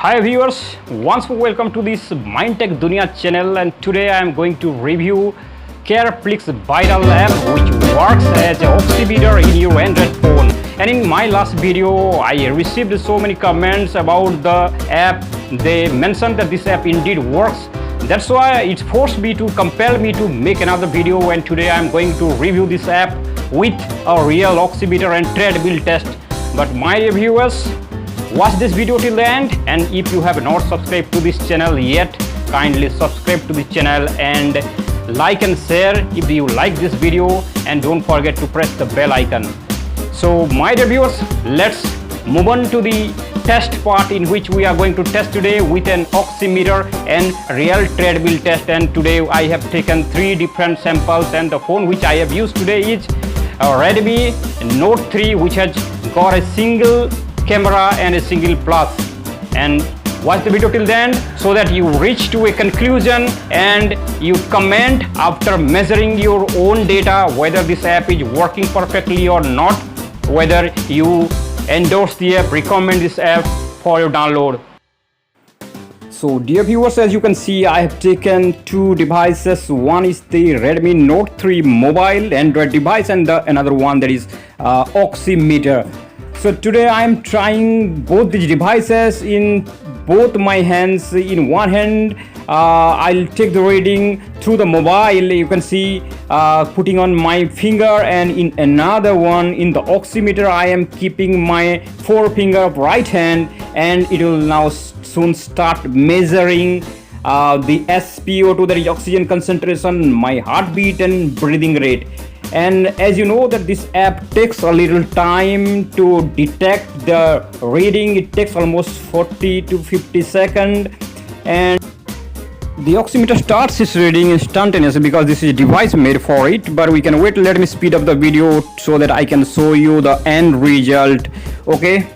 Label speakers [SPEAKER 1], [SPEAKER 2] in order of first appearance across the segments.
[SPEAKER 1] Hi viewers, once more welcome to this Mindtech Dunia channel, and today I am going to review Careplix Viral app which works as an oximeter in your Android phone. And in my last video I received so many comments about the app. They mentioned that this app indeed works. That's why it forced me to compel me to make another video, and today I am going to review this app with a real oximeter and treadmill test. But my dear viewers, watch this video till the end, and if you have not subscribed to this channel yet, kindly subscribe to this channel and like and share if you like this video, and don't forget to press the bell icon. So my dear viewers, let's move on to the test part, in which we are going to test today with an oximeter and real treadmill test. And today I have taken 3 different samples, and the phone which I have used today is a Redmi Note 3, which has got a single camera and a single plus. And watch the video till the end so that you reach to a conclusion and you comment after measuring your own data whether this app is working perfectly or not, whether you endorse the app, recommend this app for your download. So dear viewers, as you can see, I have taken 2 devices. One is the Redmi Note 3 mobile Android device, and another one that is oximeter. So today I am trying both these devices in both my hands. In one hand I'll take the reading through the mobile, you can see, putting on my finger, and in another one, in the oximeter, I am keeping my forefinger of right hand, and it will now soon start measuring the SpO2, that is oxygen concentration, my heartbeat and breathing rate. And as you know that this app takes a little time to detect the reading. It takes almost 40 to 50 seconds, and the oximeter starts its reading instantaneously because this is a device made for it. But we can wait. Let me speed up the video so that I can show you the end result. Okay.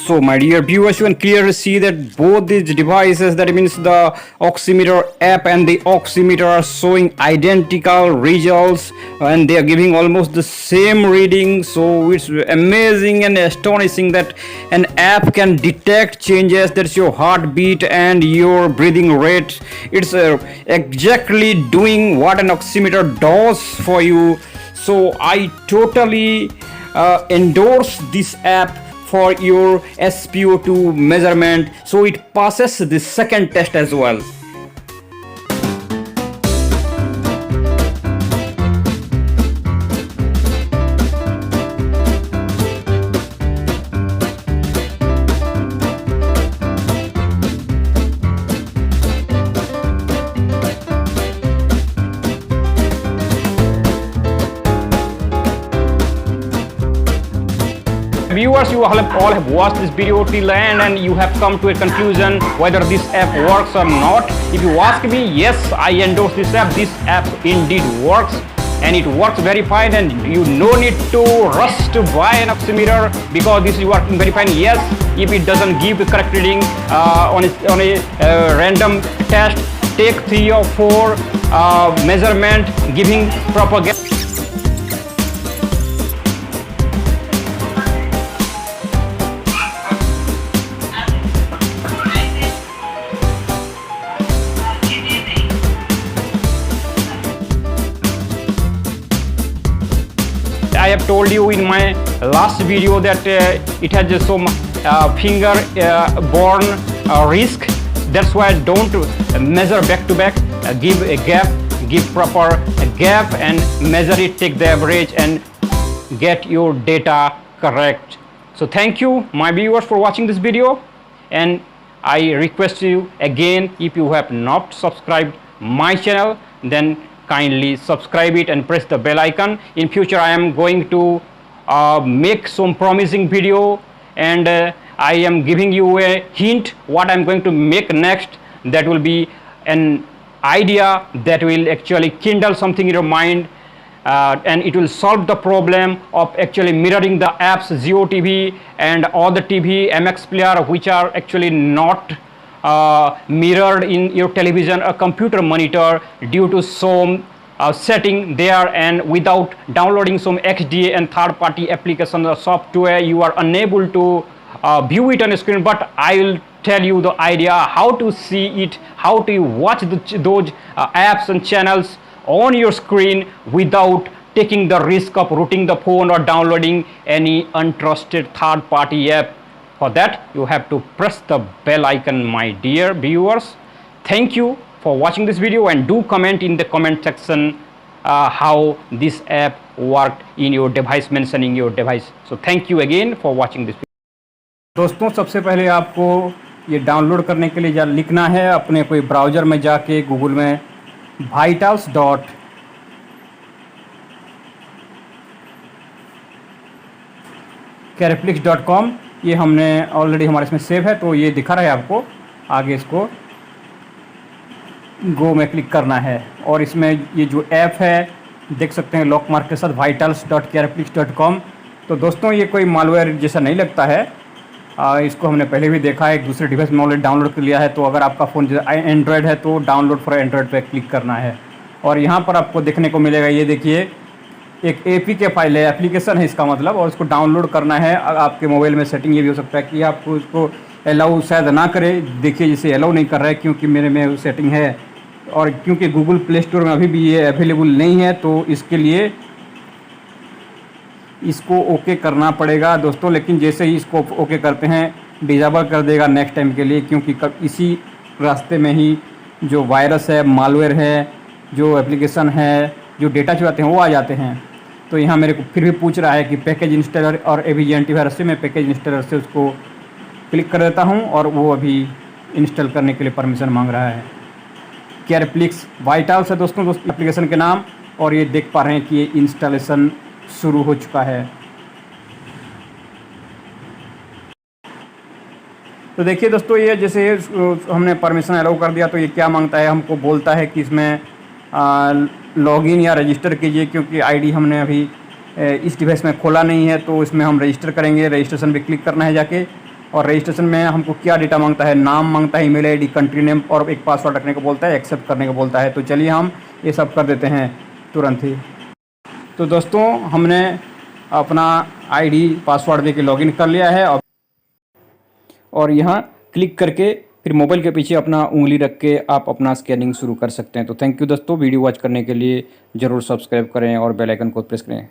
[SPEAKER 1] So my dear viewers, you can clearly see that both these devices, that means the oximeter app and the oximeter, are showing identical results, and they are giving almost the same reading. So it's amazing and astonishing that an app can detect changes, that's your heartbeat and your breathing rate. It's exactly doing what an oximeter does for you. So I totally endorse this app for your SpO2 measurement, so it passes the second test as well. Viewers, you all have watched this video till the end, and you have come to a conclusion whether this app works or not. If you ask me, yes, I endorse this app. This app indeed works, and it works very fine, and you no need to rush to buy an oximeter because this is working very fine. Yes, if it doesn't give the correct reading on a random test, take 3 or 4 measurement giving proper told you in my last video that it has some finger borne risk. That's why don't measure back to back. Give a gap, give proper gap and measure it, take the average and get your data correct. So thank you my viewers for watching this video, and I request you again, if you have not subscribed my channel, then kindly subscribe it and press the bell icon. In future I am going to make some promising video, and I am giving you a hint what I am going to make next. That will be an idea that will actually kindle something in your mind, and it will solve the problem of actually mirroring the apps Zio TV and all the TV MX player which are actually not mirrored in your television or computer monitor due to some setting there, and without downloading some XDA and third party application or software you are unable to view it on a screen. But I will tell you the idea how to see it, how to watch those apps and channels on your screen without taking the risk of rooting the phone or downloading any untrusted third party app. For that you have to press the bell icon, my dear viewers. Thank you for watching this video, and do comment in the comment section how this app worked in your device, mentioning your device. So thank you again for watching this video. दोस्तों सबसे पहले आपको ये download करने के लिए लिखना है अपने कोई ब्राउज़र में जाके गूगल में vitals.careplix.com, ये हमने ऑलरेडी हमारे इसमें सेव है तो ये दिखा रहा है आपको। आगे इसको गो में क्लिक करना है और इसमें ये जो ऐप है देख सकते हैं लॉक मार्क के साथ vitals.careplix.com। तो दोस्तों ये कोई मालवेयर जैसा नहीं लगता है, इसको हमने पहले भी देखा है, एक दूसरे डिवाइस में ऑलरेडी डाउनलोड कर लिया है। तो अगर आपका फ़ोन एंड्रॉयड है तो डाउनलोड फॉर एंड्रॉयड पे क्लिक करना है और यहाँ पर आपको देखने को मिलेगा, ये देखिए एक APK फाइल है, एप्लीकेशन है इसका मतलब, और उसको डाउनलोड करना है। आपके मोबाइल में सेटिंग ये भी हो सकता है कि आपको उसको अलाउ शायद ना करे। देखिए जैसे अलाउ नहीं कर रहा है क्योंकि मेरे में सेटिंग है, और क्योंकि गूगल प्ले स्टोर में अभी भी ये अवेलेबल नहीं है तो इसके लिए इसको ओके करना पड़ेगा दोस्तों। लेकिन जैसे ही इसको ओके करते हैं डिसेबल कर देगा नेक्स्ट टाइम के लिए, क्योंकि इसी रास्ते में ही जो वायरस है, मालवेयर है, जो एप्लीकेशन है, जो डेटा चुराते हैं वो आ जाते हैं। तो यहाँ मेरे को फिर भी पूछ रहा है कि पैकेज इंस्टॉलर और AVG एंटीवायरस से मैं पैकेज इंस्टॉलर से उसको क्लिक कर देता हूँ और वो अभी इंस्टॉल करने के लिए परमिशन मांग रहा है। केयरप्लिक्स वाइटल्स है दोस्तों एप्लीकेशन के नाम, और ये देख पा रहे हैं कि ये इंस्टॉलेशन शुरू हो चुका है। तो देखिए दोस्तों ये जैसे हमने परमिशन अलाउ कर दिया तो ये क्या मांगता है, हमको बोलता है कि इसमें लॉगिन या रजिस्टर कीजिए, क्योंकि आईडी हमने अभी इस डिवाइस में खोला नहीं है तो इसमें हम रजिस्टर करेंगे। रजिस्ट्रेशन पे क्लिक करना है जाके, और रजिस्ट्रेशन में हमको क्या डेटा मांगता है, नाम मांगता है, ईमेल आईडी, कंट्री नेम और एक पासवर्ड रखने को बोलता है, एक्सेप्ट करने को बोलता है। तो चलिए हम ये सब कर देते हैं तुरंत ही। तो दोस्तों हमने अपना आईडी पासवर्ड देके लॉगिन कर लिया है और यहाँ क्लिक करके फिर मोबाइल के पीछे अपना उंगली रख के आप अपना स्कैनिंग शुरू कर सकते हैं। तो थैंक यू दोस्तों, वीडियो वॉच करने के लिए ज़रूर सब्सक्राइब करें और बेल आइकन को प्रेस करें।